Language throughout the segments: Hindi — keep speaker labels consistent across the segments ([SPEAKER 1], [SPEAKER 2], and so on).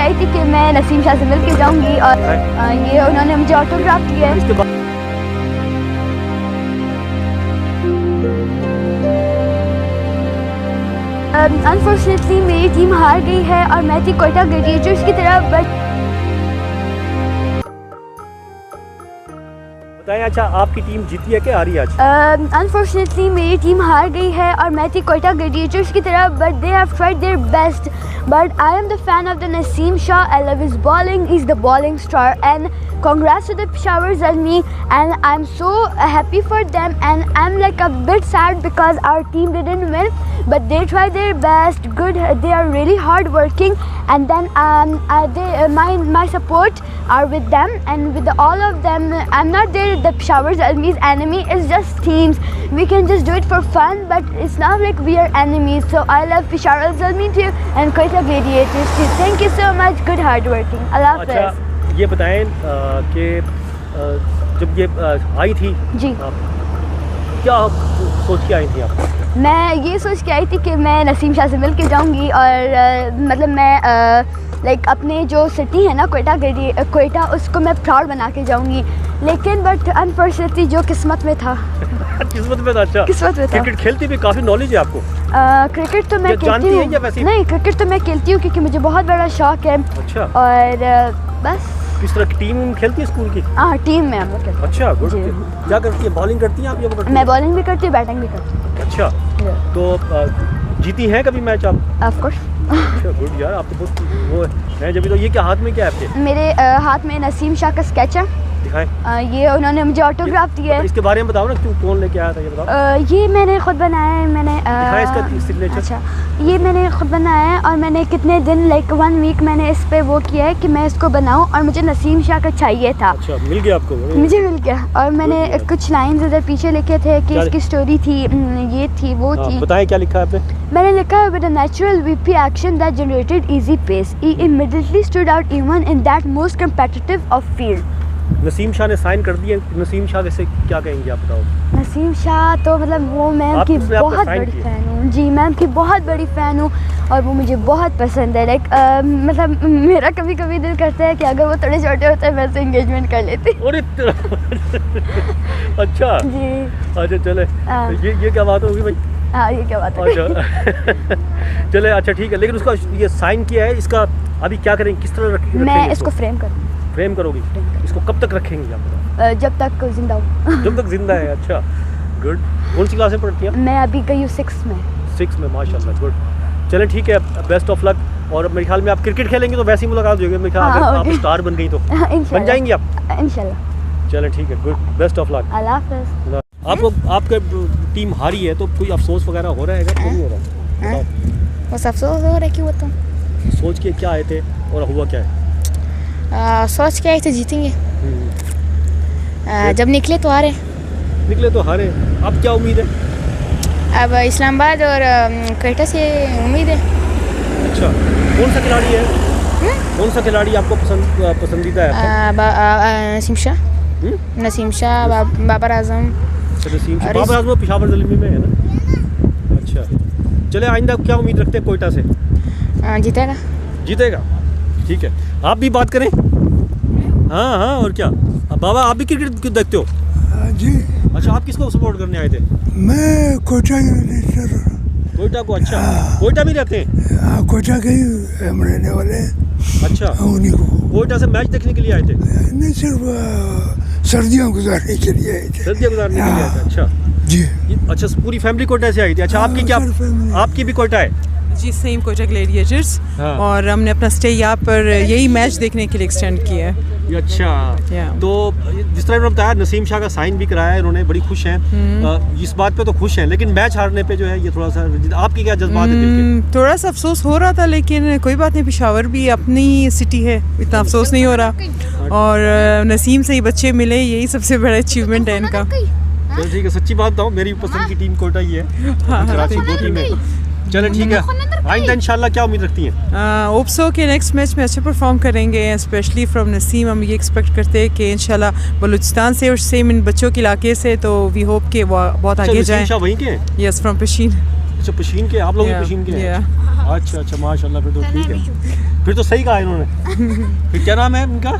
[SPEAKER 1] के आई थी कि मैं नसीम शाह से मिल के जाऊँगी और ये उन्होंने मुझे ऑटोग्राफ दिया है।
[SPEAKER 2] इसके बाद
[SPEAKER 1] अनफॉर्चुनेटली मेरी टीम हार गई है और मैं थी कोयटा ग्लेडिएटर्स की तरफ, बट
[SPEAKER 2] बताएं। अच्छा, आपकी टीम जीती है कि हारी आज?
[SPEAKER 1] अनफॉर्चुनेटली मेरी टीम हार गई है और मैं थी कोयटा ग्लेडिएटर्स की तरफ, but they have tried their best, but I am the fan of the Naseem Shah. I love his bowling, he is the bowling star and congrats to the Peshawar Zalmi, and I'm so happy for them, and I'm like a bit sad because our team didn't win, but they tried their best. Good, they are really hard working, and then my support are with them and with all of them. I'm not the Peshawar Zalmi's enemy, it's just teams. We can just do it for fun, but it's not like we are enemies. So I love Peshawar Zalmi too and Koyta Gladiators too. Thank you so much. Good hard working. Allah Hafiz.
[SPEAKER 2] ये बताएं कि जब ये आई थी
[SPEAKER 1] जी,
[SPEAKER 2] क्या सोच के आई थी आप?
[SPEAKER 1] मैं ये सोच के आई थी कि मैं नसीम शाह से मिल के जाऊँगी और मतलब मैं लाइक अपने जो सिटी है ना कोयटा, उसको मैं प्राउड बना के जाऊँगी, लेकिन बट अनफॉर्चुनेटली जो किस्मत में था।
[SPEAKER 2] किस्मत में था? अच्छा,
[SPEAKER 1] किस्मत में था।
[SPEAKER 2] क्रिकेट खेलती भी काफ़ी नॉलेज है आपको?
[SPEAKER 1] क्रिकेट तो मैं खेलती हूँ, नहीं क्रिकेट तो मैं खेलती हूँ क्योंकि मुझे बहुत बड़ा शौक है।
[SPEAKER 2] अच्छा,
[SPEAKER 1] और बस।
[SPEAKER 2] किस तरह की टीम खेलती है स्कूल की?
[SPEAKER 1] हाँ, टीम में हम लोग खेलते हैं।
[SPEAKER 2] अच्छा, गुड। क्या करती है? बॉलिंग करती हैं आप या वो करती हैं?
[SPEAKER 1] मैं बॉलिंग भी करती हूँ, बैटिंग भी करती हूँ।
[SPEAKER 2] अच्छा, तो जीती हैं कभी मैच आप?
[SPEAKER 1] Of course.
[SPEAKER 2] अच्छा, गुड यार, आप तो बहुत वो है। जब तो ये क्या हाथ में क्या है आपके?
[SPEAKER 1] मेरे हाथ में नसीम शाह का स्केच है।
[SPEAKER 2] दिखाएं।
[SPEAKER 1] ये उन्होंने मुझे ऑटोग्राफ दिया है।
[SPEAKER 2] इसके बारे में बताओ ना, क्यों, कौन लेके आया था ये बताओ।
[SPEAKER 1] ये मैंने खुद बनाया है। मैंने
[SPEAKER 2] दिखाएं इसका सिग्नेचर।
[SPEAKER 1] अच्छा, ये मैंने खुद बनाया है और मैंने कितने दिन लाइक 1 वीक मैंने इस पे वो किया है कि मैं इसको बनाऊं, और मुझे नसीम शाह का चाहिए था।
[SPEAKER 2] अच्छा, मिल गया आपको?
[SPEAKER 1] मुझे मिल गया, और मैंने कुछ लाइंस इधर पीछे लिखे थे कि इसकी स्टोरी थी, ये थी, वो थी।
[SPEAKER 2] बताएं क्या लिखा है आपने?
[SPEAKER 1] मैंने लिखा है, with a natural whippy action that generated easy pace, he immediately stood out even in that most competitive of field.
[SPEAKER 2] Naseem Shah ने साइन कर दिए। नसीम शाह वैसे क्या कहेंगे आप, बताओ?
[SPEAKER 1] नसीम शाह तो मतलब वो मैं उनकी बहुत बड़ी फ़ैन हूँ जी, मैं उनकी बहुत बड़ी फ़ैन हूँ और वो मुझे बहुत पसंद है। लाइक मतलब मेरा कभी कभी दिल करता है कि अगर वो थोड़े छोटे होते मैं से एंगेजमेंट कर लेती।
[SPEAKER 2] अच्छा
[SPEAKER 1] जी,
[SPEAKER 2] अच्छा, चले ये क्या बात होगी भाई?
[SPEAKER 1] हाँ, ये क्या बात है?
[SPEAKER 2] अच्छा चले, अच्छा ठीक है, लेकिन उसका ये साइन किया है, इसका अभी क्या करेंगे, किस तरह रखेंगे?
[SPEAKER 1] मैं इसको फ्रेम करूँगी।
[SPEAKER 2] फ्रेम करोगी? इसको कब तक रखेंगे आप?
[SPEAKER 1] जब तक जिंदा हूँ।
[SPEAKER 2] जब तक जिंदा है। अच्छा, गुड। कौन सी क्लास में पढ़ती हैं?
[SPEAKER 1] मैं अभी गई हूँ 6 में।
[SPEAKER 2] 6 में, माशाल्लाह, गुड। चलें ठीक है, बेस्ट ऑफ लक। और मेरे ख्याल में आप क्रिकेट खेलेंगे तो वैसी मुलाकात हो जाएगी मेरे ख्याल में। आप स्टार बन गई तो बन जाएंगी आप इंशाल्लाह। चलें ठीक है, गुड, बेस्ट ऑफ लक।
[SPEAKER 1] अल्लाह हाफ़िज़।
[SPEAKER 2] आपको आपका टीम हारी है तो कोई अफसोस वगैरह हो रहा है? नहीं हो रहा?
[SPEAKER 3] बस अफसोस हो रहा है। क्यों बताऊँ?
[SPEAKER 2] सोच के क्या आए थे और हुआ क्या है?
[SPEAKER 3] सोच के आए थे जीतेंगे, जब निकले तो हारे।
[SPEAKER 2] निकले तो हारे। अब क्या उम्मीद है?
[SPEAKER 3] अब इस्लामाबाद और कोयटा से उम्मीद है।
[SPEAKER 2] अच्छा, कौन सा खिलाड़ी है? कौन सा खिलाड़ी आपको पसंदीदा है?
[SPEAKER 3] नसीम शाह। नसीम शाह, बाबर आजम।
[SPEAKER 2] नसीम शाह, बाबर आजम पेशावर ज़ल्मी में है ना? अच्छा, चले, आइंदा क्या उम्मीद रखते हैं कोयटा से?
[SPEAKER 3] जीतेगा।
[SPEAKER 2] जीतेगा, ठीक है। आप भी बात करें। हाँ हाँ, और क्या बाबा, आप भी क्रिकेट क्यों देखते हो?
[SPEAKER 4] जी।
[SPEAKER 2] अच्छा, आप किसको सपोर्ट करने आए थे?
[SPEAKER 4] मैं कोयटा
[SPEAKER 2] कोयटा को। अच्छा, कोयटा भी रहते हैं?
[SPEAKER 4] हाँ, कोयटा के ही हम रहने वाले हैं।
[SPEAKER 2] अच्छा,
[SPEAKER 4] उन्हीं को।
[SPEAKER 2] कोयटा से मैच देखने के लिए आए थे?
[SPEAKER 4] नहीं, सिर्फ सर्दियाँ गुजारने के लिए आए थे।
[SPEAKER 2] सर्दियाँ गुजारने के लिए आए थे। अच्छा
[SPEAKER 4] जी।
[SPEAKER 2] अच्छा, पूरी फैमिली कोयटा से आई थी? अच्छा, आपकी क्या, आपकी भी कोयटा है?
[SPEAKER 5] जी, सेम कोयटा ग्लेडिएटर्स। हाँ। और हमने अपना स्टे यहाँ पर यही मैच देखने के लिए एक्सटेंड किया है।
[SPEAKER 2] अच्छा, तो जिस तरह उन्होंने बताया, नसीम शाह का साइन भी कराया है इन्होंने, बड़ी खुश हैं इस बात पे तो खुश हैं, लेकिन मैच हारने पे जो है ये थोड़ा सा, आपकी क्या जज्बात है दिल के?
[SPEAKER 5] थोड़ा सा अफसोस हो रहा था, लेकिन कोई बात नहीं, पेशावर भी अपनी सिटी है, इतना अफसोस नहीं हो रहा। और नसीम से ही बच्चे मिले, यही सबसे बड़ा अचीवमेंट है इनका।
[SPEAKER 2] चलो ठीक है, सच्ची बात बताऊँ, मेरी पसंद की टीम कोयटा ही है। कराची 2 टीमें। चलो ठीक है, आइंदा इंशाल्लाह क्या उम्मीद रखती हैं?
[SPEAKER 5] ओप्सो के नेक्स्ट मैच में अच्छे परफॉर्म करेंगे, स्पेशली फ्रॉम नसीम। हम ये एक्सपेक्ट करते हैं कि इंशाल्लाह बलूचिस्तान से और सेम इन बच्चों के इलाके से, तो वी होप कि वो बहुत आगे जाएं।
[SPEAKER 2] वहीं के हैं?
[SPEAKER 5] Yes, from Pishin.
[SPEAKER 2] अच्छा पशीन के, आप लोग भी पशीन के हैं? अच्छा अच्छा माशाल्लाह, फिर तो ठीक है, फिर तो सही कहा इन्होंने। फिर क्या नाम है इनका?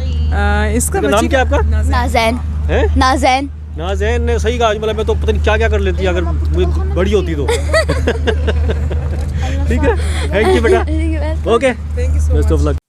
[SPEAKER 5] इसका
[SPEAKER 2] नाम क्या है आपका?
[SPEAKER 1] नाज़ैन।
[SPEAKER 2] है
[SPEAKER 1] नाज़ैन।
[SPEAKER 2] नाज़ैन ने सही कहा, मतलब मैं तो पता नहीं क्या क्या कर लेती अगर मुझे बड़ी होती तो। ठीक है, थैंक यू बेटा, okay,
[SPEAKER 5] thank you so
[SPEAKER 2] best of luck.